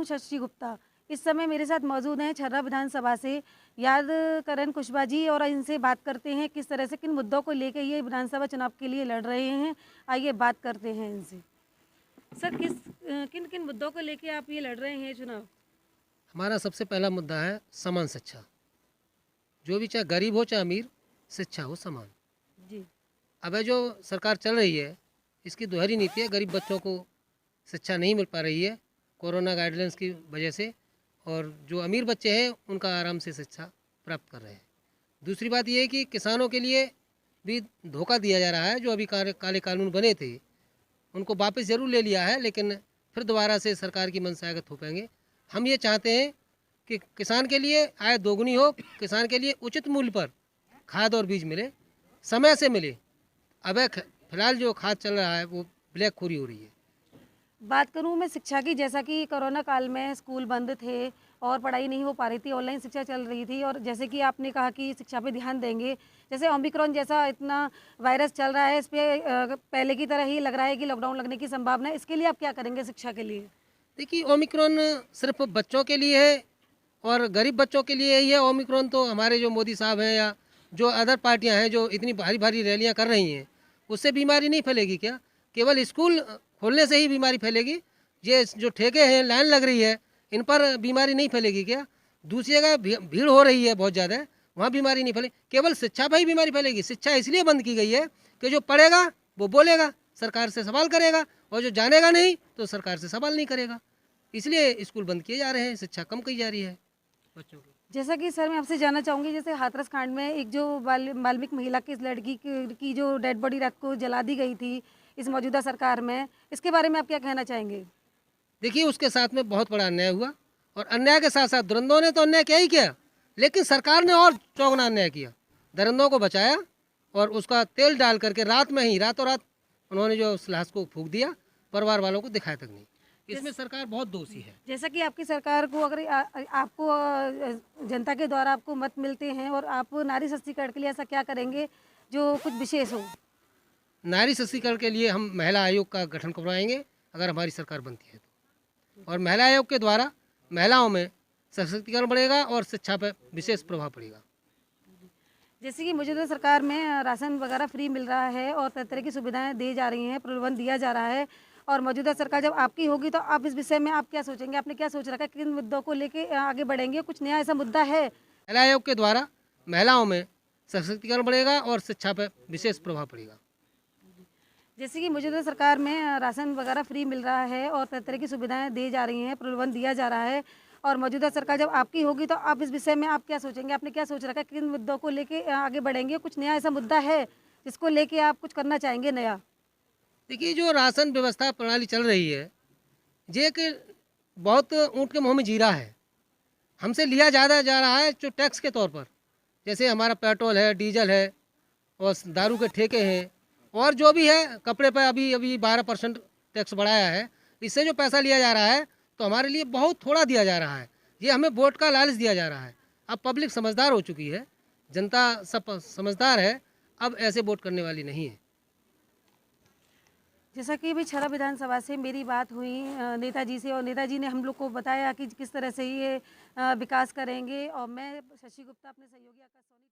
हूँ शशि गुप्ता। इस समय मेरे साथ मौजूद हैं छर्रा विधानसभा से याद करण कुशवाहा जी और इनसे बात करते हैं किस तरह से किन मुद्दों को लेकर ये विधानसभा चुनाव के लिए लड़ रहे हैं। आइए बात करते हैं इनसे। सर, किन किन मुद्दों को लेकर आप ये लड़ रहे हैं चुनाव? हमारा सबसे पहला मुद्दा है समान शिक्षा। जो भी चाहे गरीब हो चाहे अमीर, शिक्षा हो समान। जी। अब जो सरकार चल रही है इसकी दोहरी नीति है, गरीब बच्चों को शिक्षा नहीं मिल पा रही है कोरोना गाइडलाइंस की वजह से, और जो अमीर बच्चे हैं उनका आराम से शिक्षा प्राप्त कर रहे हैं। दूसरी बात यह है कि किसानों के लिए भी धोखा दिया जा रहा है। जो अभी काले कानून बने थे उनको वापस ज़रूर ले लिया है, लेकिन फिर दोबारा से सरकार की मंशा को थोपेंगे। हम ये चाहते हैं कि किसान के लिए आय दोगुनी हो, किसान के लिए उचित मूल्य पर खाद और बीज मिले, समय से मिले। अब फिलहाल जो खाद चल रहा है वो ब्लैक खोरी हो रही है। बात करूं मैं शिक्षा की, जैसा कि कोरोना काल में स्कूल बंद थे और पढ़ाई नहीं हो पा रही थी, ऑनलाइन शिक्षा चल रही थी, और जैसे कि आपने कहा कि शिक्षा पे ध्यान देंगे, जैसे ओमिक्रॉन जैसा इतना वायरस चल रहा है, इस पर पहले की तरह ही लग रहा है कि लॉकडाउन लगने की संभावना है। इसके लिए आप क्या करेंगे शिक्षा के लिए? देखिए, ओमिक्रॉन सिर्फ बच्चों के लिए है और गरीब बच्चों के लिए ही है। ओमिक्रॉन तो हमारे जो मोदी साहब हैं या जो अदर पार्टियां हैं जो इतनी भारी भारी रैलियां कर रही हैं, उससे बीमारी नहीं फैलेगी क्या? केवल स्कूल खोलने से ही बीमारी फैलेगी? ये जो ठेके हैं, लाइन लग रही है, इन पर बीमारी नहीं फैलेगी क्या? दूसरी जगह भीड़ हो रही है बहुत ज़्यादा, वहाँ बीमारी नहीं फैलेगी। केवल शिक्षा पर ही बीमारी फैलेगी। शिक्षा इसलिए बंद की गई है कि जो पढ़ेगा वो बोलेगा, सरकार से सवाल करेगा, और जो जानेगा नहीं तो सरकार से सवाल नहीं करेगा। इसलिए स्कूल बंद किए जा रहे हैं, शिक्षा कम की जा रही है बच्चों की। जैसा कि सर मैं आपसे जानना चाहूँगी, जैसे हाथरस कांड में एक जो वाल्मीकि महिला की इस लड़की की जो डेड बॉडी रात को जला दी गई थी इस मौजूदा सरकार में, इसके बारे में आप क्या कहना चाहेंगे? देखिए, उसके साथ में बहुत बड़ा अन्याय हुआ, और अन्याय के साथ साथ दुरंधों ने तो अन्याय क्या ही किया, लेकिन सरकार ने और चौगुना अन्याय किया। दरिंदों को बचाया और उसका तेल डाल करके रात में ही, रातों रात उन्होंने जो उस लाश को फूंक दिया, परिवार वालों को दिखाया तक नहीं। इसमें सरकार बहुत दोषी है। जैसा कि आपकी सरकार को अगर आपको जनता के द्वारा आपको मत मिलते हैं और आप नारी सशक्तिकरण के लिए ऐसा क्या करेंगे जो कुछ विशेष हो? नारी सशक्तिकरण के लिए हम महिला आयोग का गठन करवाएंगे अगर हमारी सरकार बनती है तो, और महिला आयोग के द्वारा महिलाओं में सशक्तिकरण बढ़ेगा और शिक्षा पर विशेष प्रभाव पड़ेगा। जैसे कि मौजूदा सरकार में राशन वगैरह फ्री मिल रहा है और तरह तरह की सुविधाएं दी जा रही हैं, प्रलोभन दिया जा रहा है, और मौजूदा सरकार जब आपकी होगी तो आप इस विषय में आप क्या सोचेंगे? आपने क्या सोच रखा है, किन मुद्दों को लेके आगे बढ़ेंगे? कुछ नया ऐसा मुद्दा है? महिला आयोग के द्वारा महिलाओं में सशक्तिकरण बढ़ेगा और शिक्षा पर विशेष प्रभाव पड़ेगा। जैसे कि मौजूदा सरकार में राशन वगैरह फ्री मिल रहा है और तरह तरह की सुविधाएं दी जा रही हैं, प्रलोभन दिया जा रहा है, और मौजूदा सरकार जब आपकी होगी तो आप इस विषय में आप क्या सोचेंगे? आपने क्या सोच रखा है, किन मुद्दों को लेके आगे बढ़ेंगे? कुछ नया ऐसा मुद्दा है जिसको लेके आप कुछ करना चाहेंगे नया? देखिए, जो राशन व्यवस्था प्रणाली चल रही है ये कि बहुत ऊँट के मुँह में जीरा है। हमसे लिया ज़्यादा जा रहा है जो टैक्स के तौर पर, जैसे हमारा पेट्रोल है, डीजल है, और दारू के ठेके हैं, और जो भी है, कपड़े पर अभी अभी 12% टैक्स बढ़ाया है। इससे जो पैसा लिया जा रहा है तो हमारे लिए बहुत थोड़ा दिया जा रहा है। ये हमें वोट का लालच दिया जा रहा है। अब पब्लिक समझदार हो चुकी है, जनता सब समझदार है, अब ऐसे वोट करने वाली नहीं है। जैसा कि अभी छर्रा विधानसभा से मेरी बात हुई नेताजी से, और नेताजी ने हम लोग को बताया कि किस तरह से ये विकास करेंगे, और मैं शशि गुप्ता अपने सहयोगी आकाश सोनी